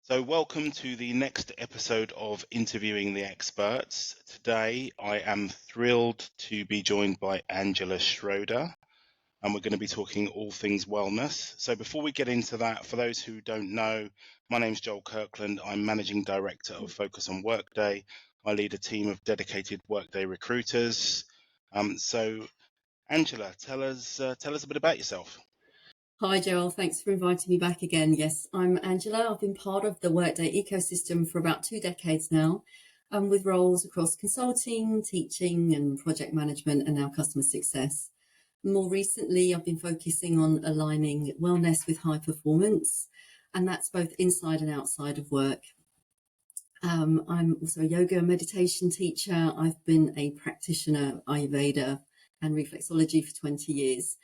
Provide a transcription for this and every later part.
So, welcome to the next episode of Interviewing the Experts. Today, I am thrilled to be joined by Angela Schroeder, and we're going to be talking all things wellness. So, before we get into that, for those who don't know, my name's Joel Kirkland. I'm Managing Director of Focus on Workday. I lead a team of dedicated Workday recruiters. So, Angela, tell us a bit about yourself. Hi, Joel. Thanks for inviting me back again. Yes, I'm Angela. I've been part of the Workday ecosystem for about 2 decades now, with roles across consulting, teaching, and project management, and now customer success. More recently, I've been focusing on aligning wellness with high performance, and that's both inside and outside of work. I'm also a yoga and meditation teacher. I've been a practitioner of Ayurveda and reflexology for 20 years.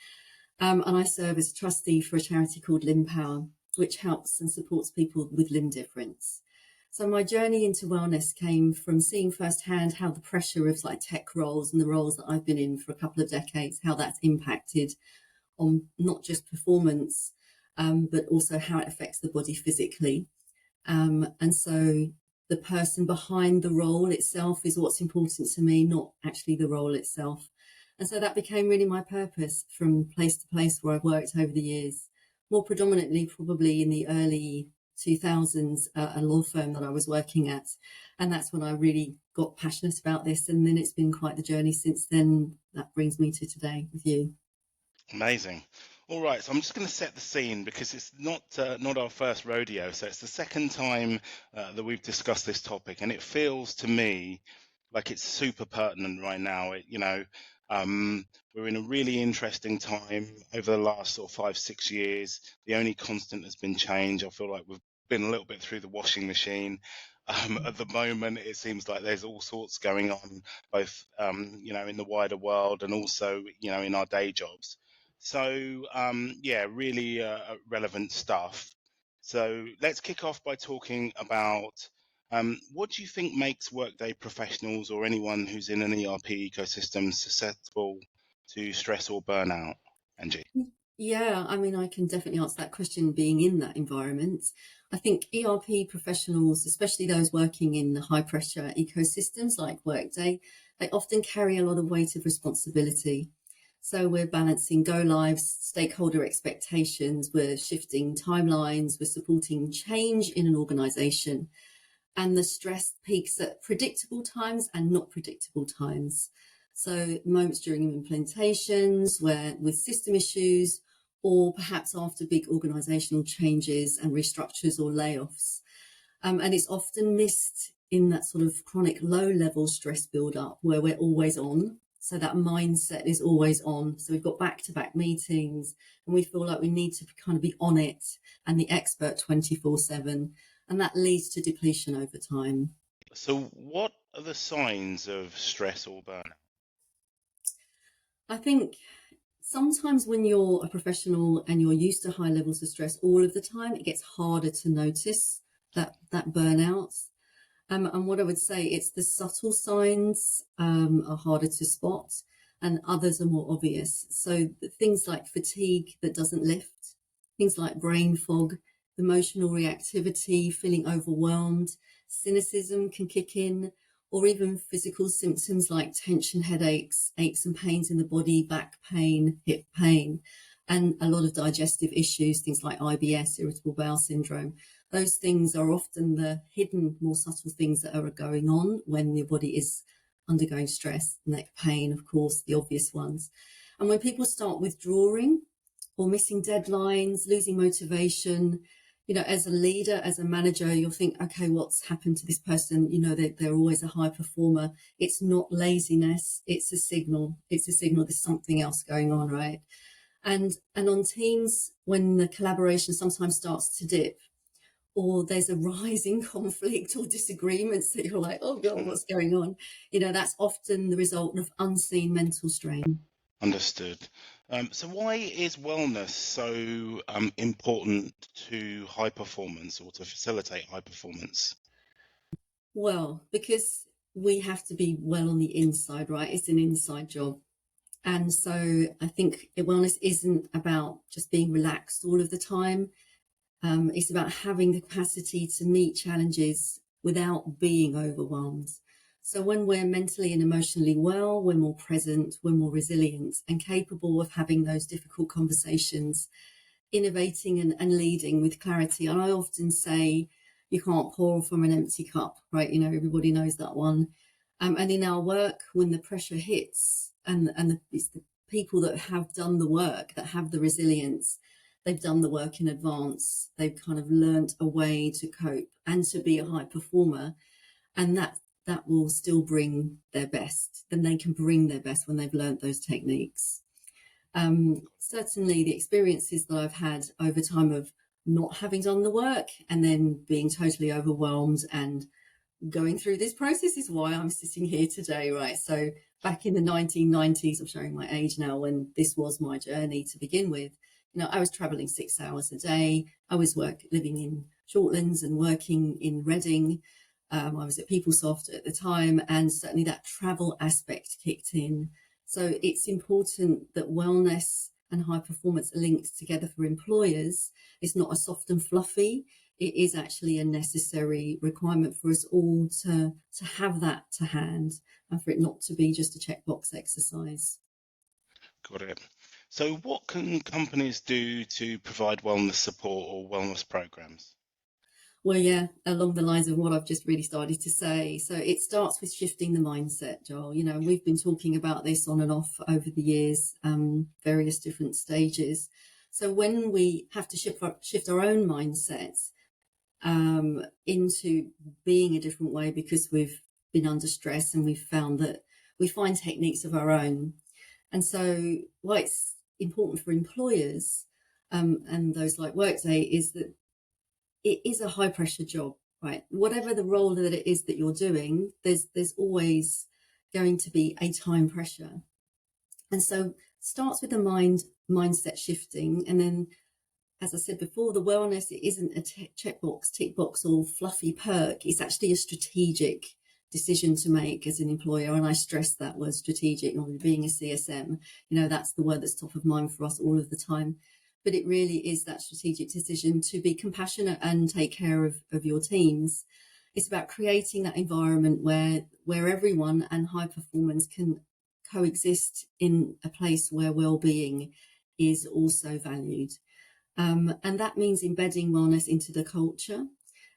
And I serve as a trustee for a charity called Limb Power, which helps and supports people with limb difference. So my journey into wellness came from seeing firsthand how the pressure of like tech roles and the roles that I've been in for a couple of decades, how that's impacted on not just performance, but also how it affects the body physically. And so the person behind the role itself is what's important to me, not actually the role itself. And so that became really my purpose from place to place where I've worked over the years, more predominantly probably in the early 2000s, a law firm that I was working at. And that's when I really got passionate about this. And then it's been quite the journey since then that brings me to today with you. Amazing. All right, so I'm just going to set the scene because it's not our first rodeo. So it's the second time that we've discussed this topic, and it feels to me like it's super pertinent right now. We're in a really interesting time over the last sort of 5, 6 years. The only constant has been change. I feel like we've been a little bit through the washing machine. At the moment, it seems like there's all sorts going on, both in the wider world and also in our day jobs. So, yeah, really relevant stuff. So let's kick off by talking about what do you think makes Workday professionals or anyone who's in an ERP ecosystem susceptible to stress or burnout, Angie? Yeah, I mean, I can definitely answer that question being in that environment. I think ERP professionals, especially those working in the high pressure ecosystems like Workday, they often carry a lot of weight of responsibility. So we're balancing go lives, stakeholder expectations, we're shifting timelines, we're supporting change in an organization. And the stress peaks at predictable times and not predictable times. So moments during implementations where with system issues, or perhaps after big organizational changes and restructures or layoffs. And it's often missed in that sort of chronic low level stress build up where we're always on. So that mindset is always on. So we've got back to back meetings and we feel like we need to kind of be on it and the expert 24/7. And that leads to depletion over time. So, what are the signs of stress or burnout? I think sometimes when you're a professional and you're used to high levels of stress all of the time, it gets harder to notice that burnout. And what I would say, it's the subtle signs are harder to spot and others are more obvious. So things like fatigue that doesn't lift, things like brain fog, emotional reactivity, feeling overwhelmed, cynicism can kick in, or even physical symptoms like tension headaches, aches and pains in the body, back pain, hip pain, and a lot of digestive issues, things like IBS, irritable bowel syndrome. Those things are often the hidden, more subtle things that are going on when your body is undergoing stress. Neck pain, of course, the obvious ones. And when people start withdrawing or missing deadlines, losing motivation, as a leader, as a manager, you'll think, okay, what's happened to this person? They're always a high performer. It's not laziness. It's a signal. It's a signal there's something else going on, right? And on teams, when the collaboration sometimes starts to dip, or there's a rising conflict or disagreements that you're like, oh God, what's going on? That's often the result of unseen mental strain. Understood. So why is wellness so important to high performance or to facilitate high performance? Well, because we have to be well on the inside, right? It's an inside job. And so I think wellness isn't about just being relaxed all of the time. It's about having the capacity to meet challenges without being overwhelmed. So when we're mentally and emotionally well, we're more present, we're more resilient and capable of having those difficult conversations, innovating and leading with clarity. And I often say, you can't pour from an empty cup, right? You know, everybody knows that one. And in our work, when the pressure hits it's the people that have done the work, that have the resilience, they've done the work in advance. They've kind of learnt a way to cope and to be a high performer. And that will still bring their best. Then they can bring their best when they've learnt those techniques. Certainly the experiences that I've had over time of not having done the work and then being totally overwhelmed and going through this process is why I'm sitting here today, right? So back in the 1990s, I'm showing my age now, when this was my journey to begin with, you know, I was traveling 6 hours a day. I was living in Shortlands and working in Reading. I was at PeopleSoft at the time, and certainly that travel aspect kicked in. So it's important that wellness and high performance are linked together for employers. It's not a soft and fluffy. It is actually a necessary requirement for us all to have that to hand, and for it not to be just a checkbox exercise. Got it. So what can companies do to provide wellness support or wellness programs? Well, yeah, along the lines of what I've just really started to say. So it starts with shifting the mindset, Joel. You know, we've been talking about this on and off over the years, various different stages. So when we have to shift our own mindset into being a different way because we've been under stress, and we've found that we find techniques of our own. And so why it's important for employers and those like Workday is that it is a high pressure job, right? Whatever the role that it is that you're doing, there's always going to be a time pressure. And so starts with the mindset shifting. And then, as I said before, the wellness, it isn't a checkbox, tick box or fluffy perk. It's actually a strategic decision to make as an employer. And I stress that word strategic, or being a CSM, you know, that's the word that's top of mind for us all of the time. But it really is that strategic decision to be compassionate and take care of your teams. It's about creating that environment where everyone and high performance can coexist in a place where well-being is also valued. And that means embedding wellness into the culture.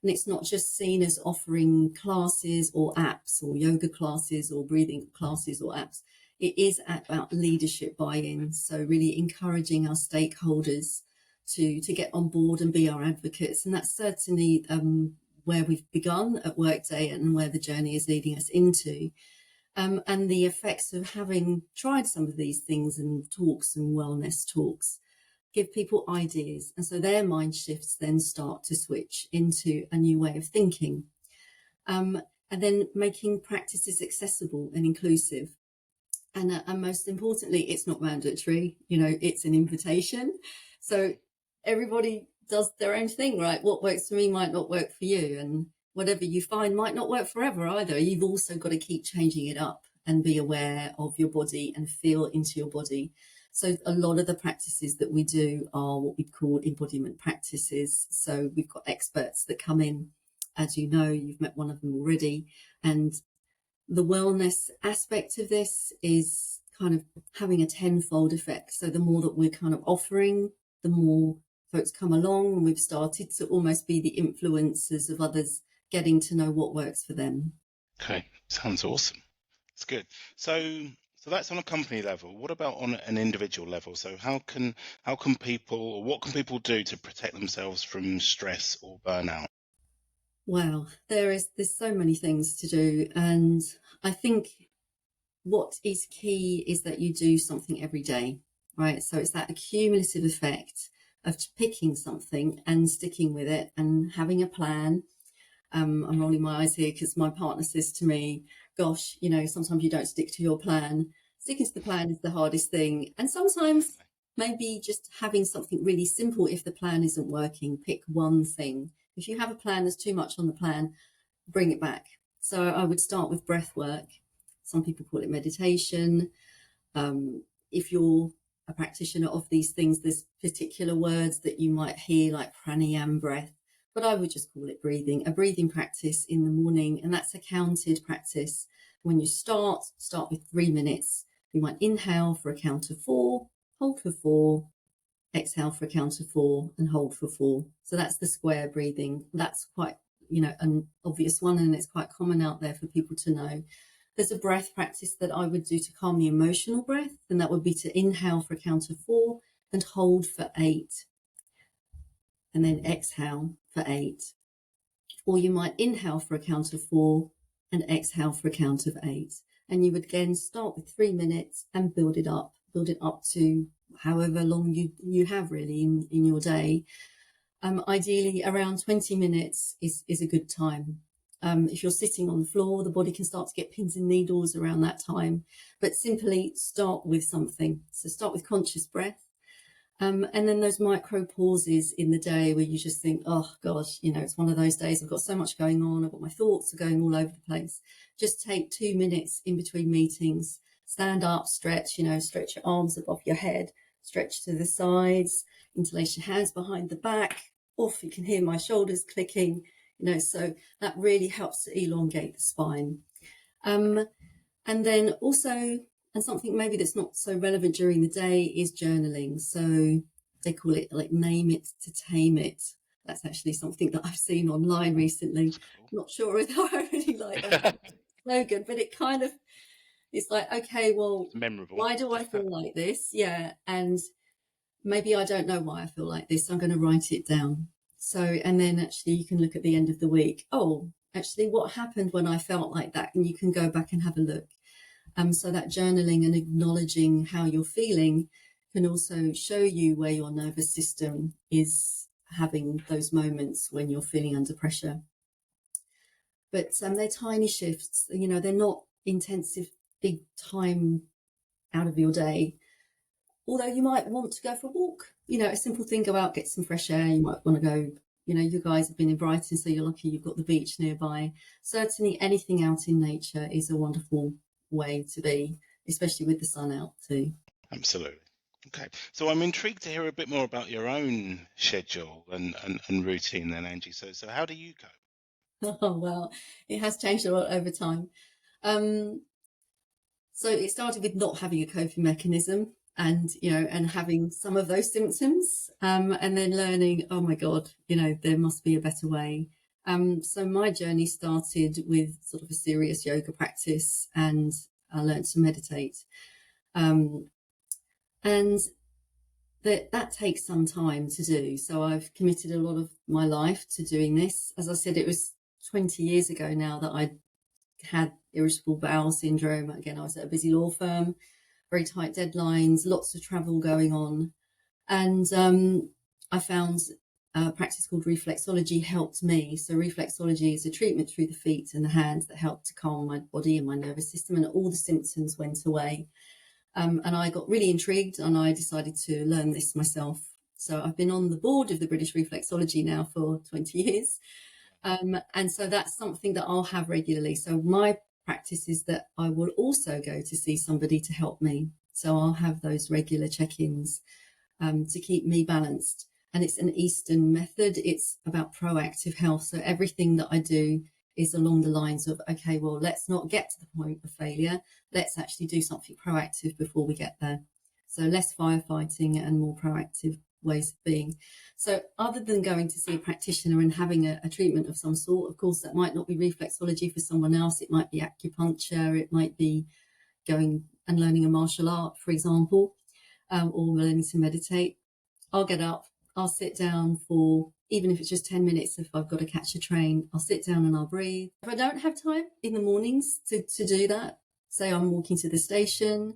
And it's not just seen as offering classes or apps or yoga classes or breathing classes or apps. It is about leadership buy-in. So really encouraging our stakeholders to get on board and be our advocates. And that's certainly where we've begun at Workday and where the journey is leading us into. And the effects of having tried some of these things and talks and wellness talks give people ideas. And so their mind shifts then start to switch into a new way of thinking. And then making practices accessible and inclusive. And most importantly, it's not mandatory, you know, it's an invitation. So everybody does their own thing, right? What works for me might not work for you. And whatever you find might not work forever either. You've also got to keep changing it up and be aware of your body and feel into your body. So a lot of the practices that we do are what we call embodiment practices. So we've got experts that come in, as you know, you've met one of them already. And the wellness aspect of this is kind of having a tenfold effect. So the more that we're kind of offering, the more folks come along, and we've started to almost be the influencers of others getting to know what works for them. Okay, sounds awesome. It's good. So that's on a company level. What about on an individual level? So how can people, or what can people do to protect themselves from stress or burnout? Wow, there's so many things to do. And I think what is key is that you do something every day, right? So it's that accumulative effect of picking something and sticking with it and having a plan. I'm rolling my eyes here because my partner says to me, gosh, you know, sometimes you don't stick to your plan. Sticking to the plan is the hardest thing. And sometimes maybe just having something really simple, if the plan isn't working, pick one thing. If you have a plan, there's too much on the plan, bring it back. So I would start with breath work. Some people call it meditation. If you're a practitioner of these things, there's particular words that you might hear like pranayama breath, but I would just call it breathing, a breathing practice in the morning. And that's a counted practice. When you start with 3 minutes. You might inhale for a count of 4, hold for 4, exhale for a count of 4, and hold for 4. So that's the square breathing. That's quite, an obvious one, and it's quite common out there for people to know. There's a breath practice that I would do to calm the emotional breath, and that would be to inhale for a count of 4 and hold for 8, and then exhale for 8. Or you might inhale for a count of 4 and exhale for a count of 8. And you would again start with 3 minutes and build it up to however long you have really in your day. Ideally around 20 minutes is a good time. If you're sitting on the floor, the body can start to get pins and needles around that time, but simply start with something. So start with conscious breath. And then those micro pauses in the day where you just think, oh gosh, it's one of those days, I've got so much going on, I've got my thoughts are going all over the place. Just take 2 minutes in between meetings, stand up, stretch your arms above your head, stretch to the sides, interlace your hands behind the back. You can hear my shoulders clicking, so that really helps to elongate the spine. And then also, and something maybe that's not so relevant during the day is journaling. So they call it like name it to tame it. That's actually something that I've seen online recently. Cool. Not sure if I really like that slogan, but it kind of, it's like, okay, well, it's memorable. Why do I feel like this? Yeah. And maybe I don't know why I feel like this. So I'm going to write it down. So, and then actually you can look at the end of the week. Oh, actually what happened when I felt like that? And you can go back and have a look. So that journaling and acknowledging how you're feeling can also show you where your nervous system is having those moments when you're feeling under pressure. But they're tiny shifts, they're not intensive, big time out of your day. Although you might want to go for a walk, a simple thing, go out, get some fresh air. You might want to go, you guys have been in Brighton, so you're lucky you've got the beach nearby. Certainly anything out in nature is a wonderful way to be, especially with the sun out too. Absolutely. Okay, so I'm intrigued to hear a bit more about your own schedule and routine then, Angie. So how do you cope? Oh, well, it has changed a lot over time. So it started with not having a coping mechanism and having some of those symptoms, and then learning, oh my God, there must be a better way. So my journey started with sort of a serious yoga practice, and I learned to meditate. And that takes some time to do. So I've committed a lot of my life to doing this. As I said, it was 20 years ago now that I had irritable bowel syndrome. Again, I was at a busy law firm, very tight deadlines, lots of travel going on. And I found a practice called reflexology helped me. So reflexology is a treatment through the feet and the hands that helped to calm my body and my nervous system, and all the symptoms went away. And I got really intrigued, and I decided to learn this myself. So I've been on the board of the British Reflexology now for 20 years. And so that's something that I'll have regularly. So my practice is that I will also go to see somebody to help me. So I'll have those regular check-ins to keep me balanced. And it's an Eastern method. It's about proactive health. So everything that I do is along the lines of, okay, well, let's not get to the point of failure. Let's actually do something proactive before we get there. So less firefighting and more proactive ways of being. So other than going to see a practitioner and having a treatment of some sort, of course, that might not be reflexology for someone else. It might be acupuncture. It might be going and learning a martial art, for example, or learning to meditate. I'll get up, I'll sit down for, even if it's just 10 minutes, if I've got to catch a train, I'll sit down and I'll breathe. If I don't have time in the mornings to do that, say I'm walking to the station,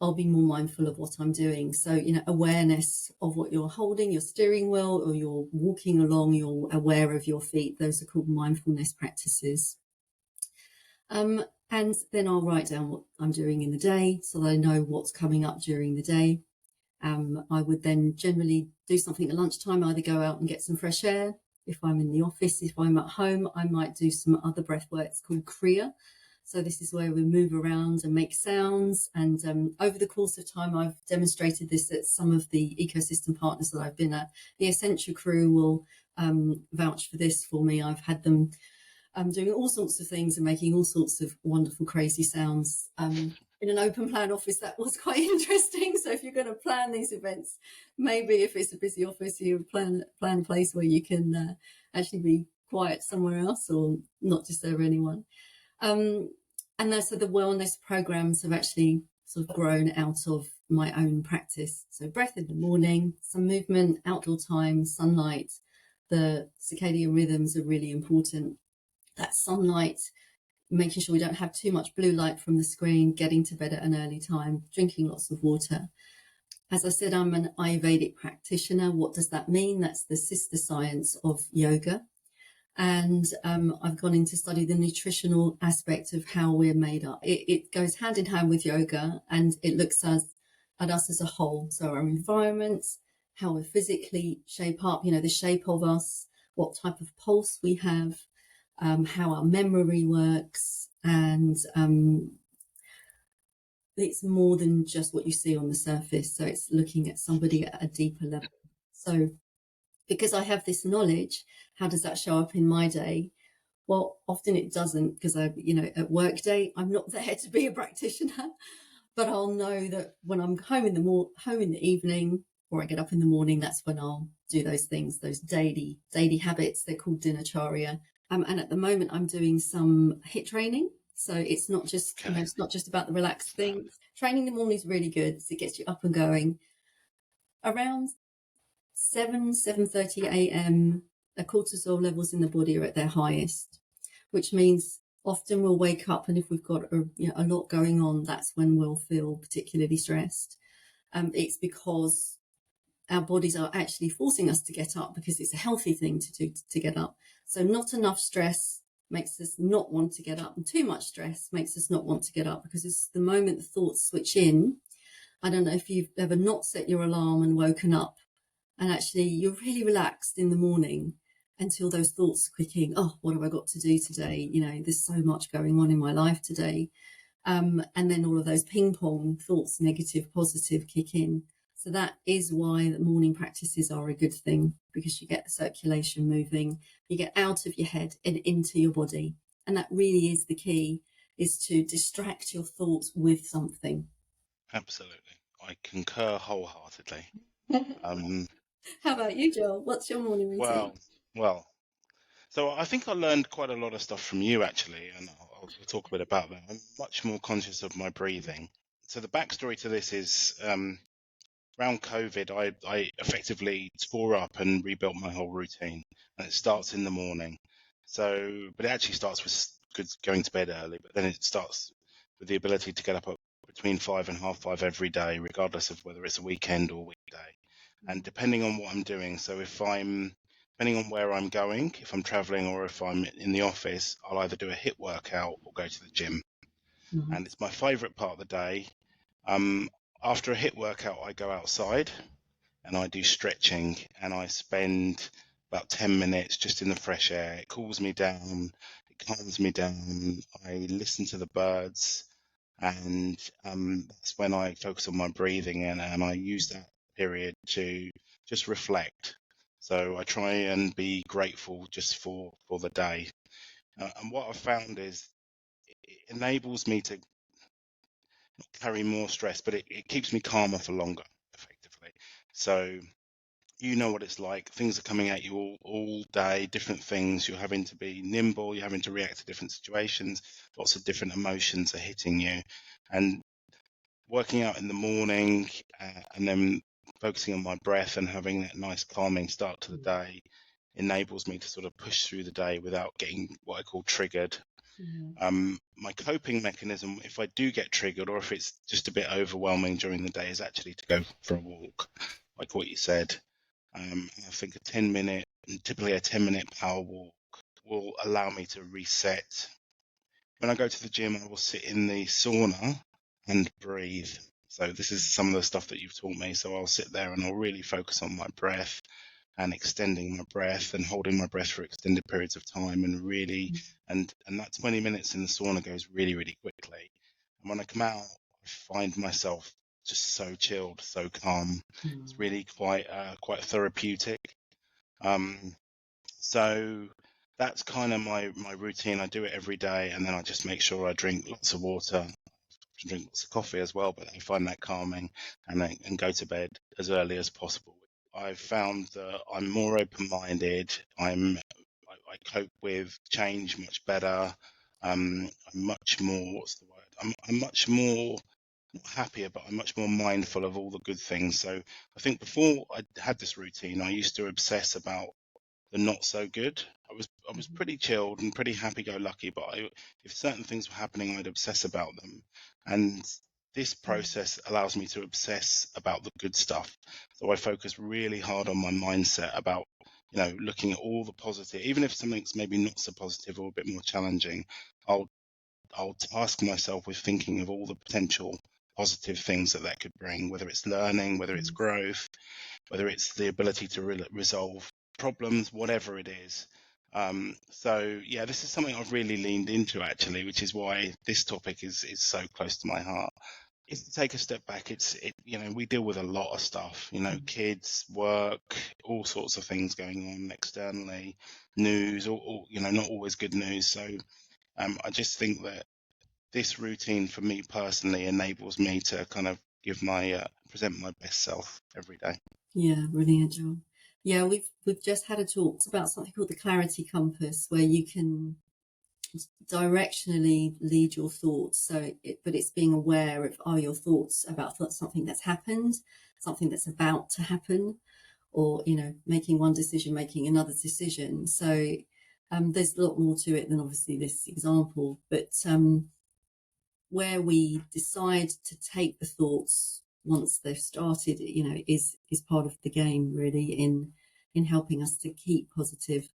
I'll be more mindful of what I'm doing. So, awareness of what you're holding, your steering wheel, or you're walking along, you're aware of your feet. Those are called mindfulness practices. And then I'll write down what I'm doing in the day so that I know what's coming up during the day. I would then generally do something at lunchtime, either go out and get some fresh air. If I'm in the office, if I'm at home, I might do some other breath work. It's called Kriya. So this is where we move around and make sounds. And over the course of time, I've demonstrated this at some of the ecosystem partners that I've been at. The Essential crew will vouch for this for me. I've had them doing all sorts of things and making all sorts of wonderful, crazy sounds. In an open plan office, that was quite interesting. So if you're going to plan these events, maybe if it's a busy office, you plan a place where you can actually be quiet somewhere else or not disturb anyone. And so the wellness programs have actually sort of grown out of my own practice. So breath in the morning, some movement, outdoor time, sunlight. The circadian rhythms are really important. That sunlight, making sure we don't have too much blue light from the screen, getting to bed at an early time, drinking lots of water. As I said, I'm an Ayurvedic practitioner. What does that mean? That's the sister science of yoga. And I've gone in to study the nutritional aspect of how we're made up. It goes hand in hand with yoga, and it looks at us as a whole. So our environment, how we physically shape up, the shape of us, what type of pulse we have, how our memory works, and it's more than just what you see on the surface. So it's looking at somebody at a deeper level. So because I have this knowledge, how does that show up in my day? Well, often it doesn't, because at Workday, I'm not there to be a practitioner, but I'll know that when I'm home in the evening, or I get up in the morning, that's when I'll do those things, those daily habits. They're called dinacharya. And at the moment, I'm doing some HIIT training. So it's not just it's not just about the relaxed things. Training in the morning is really good. So it gets you up and going. Around 7:30 a.m., the cortisol levels in the body are at their highest, which means often we'll wake up, and if we've got a lot going on, that's when we'll feel particularly stressed. It's because our bodies are actually forcing us to get up, because it's a healthy thing to do, to get up. So not enough stress makes us not want to get up, and too much stress makes us not want to get up, because it's the moment the thoughts switch in. I don't know if you've ever not set your alarm and woken up, and actually you're really relaxed in the morning until those thoughts are kicking. Oh, what have I got to do today? There's so much going on in my life today. And then all of those ping pong thoughts, negative, positive, kick in. So that is why the morning practices are a good thing, because you get the circulation moving, you get out of your head and into your body. And that really is the key, is to distract your thoughts with something. Absolutely. I concur wholeheartedly. How about you, Joel? What's your morning routine? Well. So I think I learned quite a lot of stuff from you, actually, and I'll talk a bit about that. I'm much more conscious of my breathing. So the backstory to this is around COVID, I effectively tore up and rebuilt my whole routine, and it starts in the morning. But it actually starts with going to bed early, but then it starts with the ability to get up at between 5 and half 5 every day, regardless of whether it's a weekend or weekday, and depending on what I'm doing. So depending on where I'm going, if I'm traveling or if I'm in the office, I'll either do a HIIT workout or go to the gym. Mm-hmm. And it's my favorite part of the day. After a HIIT workout, I go outside and I do stretching, and I spend about 10 minutes just in the fresh air. It cools me down, it calms me down. I listen to the birds, and that's when I focus on my breathing, and I use that period to just reflect. So I try and be grateful just for the day. And what I've found is it enables me to not carry more stress, but it keeps me calmer for longer, effectively. So you know what it's like. Things are coming at you all day, different things. You're having to be nimble. You're having to react to different situations. Lots of different emotions are hitting you. And working out in the morning and then focusing on my breath and having that nice calming start to the day enables me to sort of push through the day without getting what I call triggered. My coping mechanism, if I do get triggered or if it's just a bit overwhelming during the day, is actually to go for a walk, like what you said. I think typically a 10-minute power walk will allow me to reset. When I go to the gym, I will sit in the sauna and breathe. So this is some of the stuff that you've taught me. So I'll sit there and I'll really focus on my breath. and extending my breath and holding my breath for extended periods of time, and really, and that 20 minutes in the sauna goes really, really quickly. And when I come out, I find myself just so chilled, so calm. It's really quite therapeutic. So that's kind of my routine. I do it every day, and then I just make sure I drink lots of water, drink lots of coffee as well, but I find that calming, and go to bed as early as possible. I've found that I'm more open-minded. I cope with change much better. I'm much more, what's the word? I'm much more, not happier, but I'm much more mindful of all the good things. So I think before I had this routine, I used to obsess about the not so good. I was pretty chilled and pretty happy-go-lucky, but if certain things were happening, I'd obsess about them. And this process allows me to obsess about the good stuff. So I focus really hard on my mindset about, looking at all the positive, even if something's maybe not so positive or a bit more challenging. I'll task myself with thinking of all the potential positive things that could bring, whether it's learning, whether it's growth, whether it's the ability to resolve problems, whatever it is. So yeah, this is something I've really leaned into actually, which is why this topic is so close to my heart. Is to take a step back. We deal with a lot of stuff, kids, work, all sorts of things going on externally, news, or not always good news. So I just think that this routine for me personally enables me to kind of present my best self every day. Yeah, brilliant, Joel. Yeah, we've just had a talk about something called the clarity compass, where you can directionally lead your thoughts. But it's being aware of, are your thoughts about something that's happened, something that's about to happen, or making one decision, making another decision. So there's a lot more to it than obviously this example, but where we decide to take the thoughts once they've started, is part of the game really in helping us to keep positive.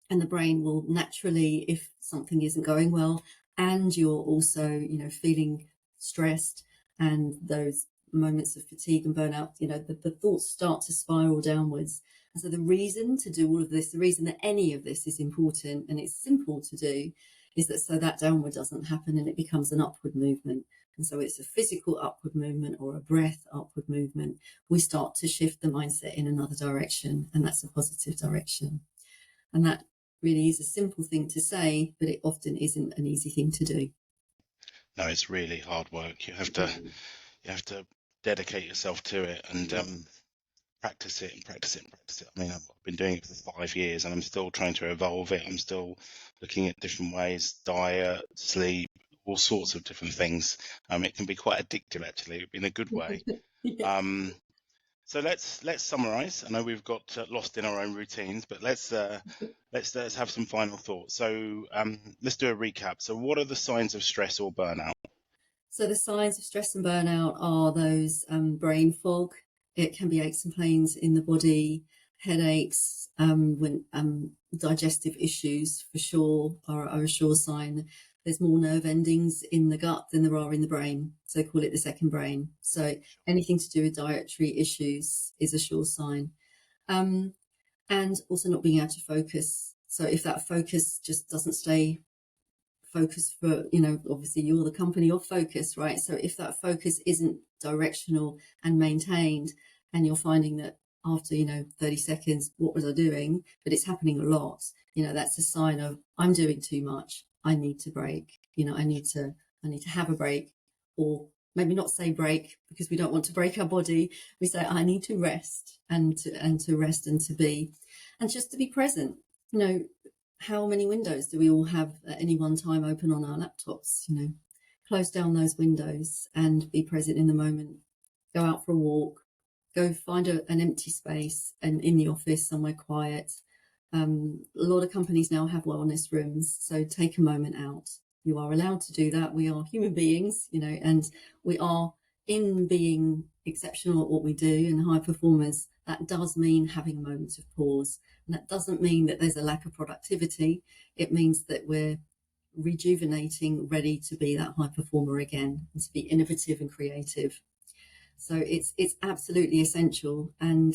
And the brain will naturally, if something isn't going well and you're also, feeling stressed and those moments of fatigue and burnout, the thoughts start to spiral downwards. And so the reason to do all of this, the reason that any of this is important and it's simple to do, is that so that downward doesn't happen and it becomes an upward movement. And so it's a physical upward movement or a breath upward movement. We start to shift the mindset in another direction, and that's a positive direction. And that really is a simple thing to say, but it often isn't an easy thing to do. No, it's really hard work. You have to dedicate yourself to it and practice it and practice it and practice it. I mean, I've been doing it for 5 years and I'm still trying to evolve it. I'm still looking at different ways, diet, sleep, all sorts of different things. It can be quite addictive actually, in a good way. Yeah. So let's summarize. I know we've got lost in our own routines, but let's have some final thoughts. So let's do a recap. So what are the signs of stress or burnout? So the signs of stress and burnout are those brain fog. It can be aches and pains in the body, headaches, when digestive issues for sure are a sure sign. There's more nerve endings in the gut than there are in the brain. So they call it the second brain. So anything to do with dietary issues is a sure sign. And also not being able to focus. So if that focus just doesn't stay focused for, obviously you're the company of focus, right? So if that focus isn't directional and maintained, and you're finding that after 30 seconds, what was I doing, but it's happening a lot, that's a sign of, I'm doing too much, I need to break. I need to have a break. Or maybe not say break, because we don't want to break our body. We say, I need to rest, and to rest and to be, and just to be present. How many windows do we all have at any one time open on our laptops? Close down those windows and be present in the moment. Go out for a walk, go find an empty space, and in the office somewhere quiet. A lot of companies now have wellness rooms, so take a moment out. You are allowed to do that. We are human beings, and we are, in being exceptional at what we do and high performers, that does mean having a moment of pause. And that doesn't mean that there's a lack of productivity. It means that we're rejuvenating, ready to be that high performer again and to be innovative and creative. So it's absolutely essential. And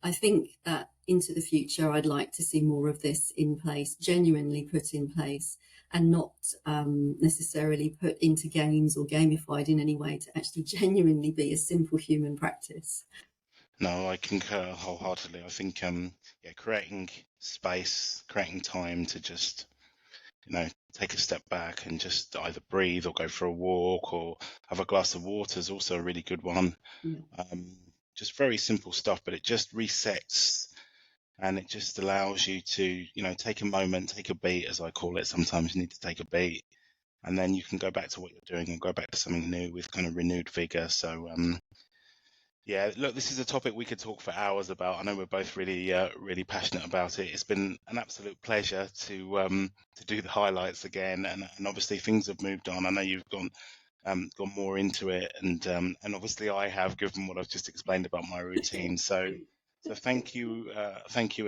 I think that into the future, I'd like to see more of this in place, genuinely put in place, and not necessarily put into games or gamified in any way, to actually genuinely be a simple human practice. No, I concur wholeheartedly. I think yeah, creating space, creating time to just, take a step back and just either breathe or go for a walk or have a glass of water is also a really good one. Yeah. Just very simple stuff, but it just resets and it just allows you to, take a moment, take a beat, as I call it. Sometimes you need to take a beat, and then you can go back to what you're doing and go back to something new with kind of renewed vigor. So, yeah, look, this is a topic we could talk for hours about. I know we're both really passionate about it. It's been an absolute pleasure to do the highlights again, and obviously things have moved on. I know you've gone more into it, and obviously I have, given what I've just explained about my routine. So thank you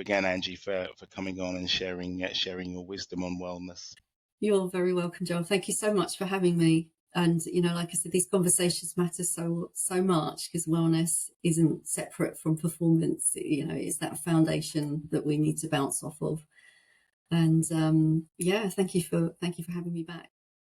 again, Angie, for coming on and sharing your wisdom on wellness. You're very welcome, Joel. Thank you so much for having me. And, like I said, these conversations matter so much, because wellness isn't separate from performance. It's that foundation that we need to bounce off of. And yeah, thank you for having me back.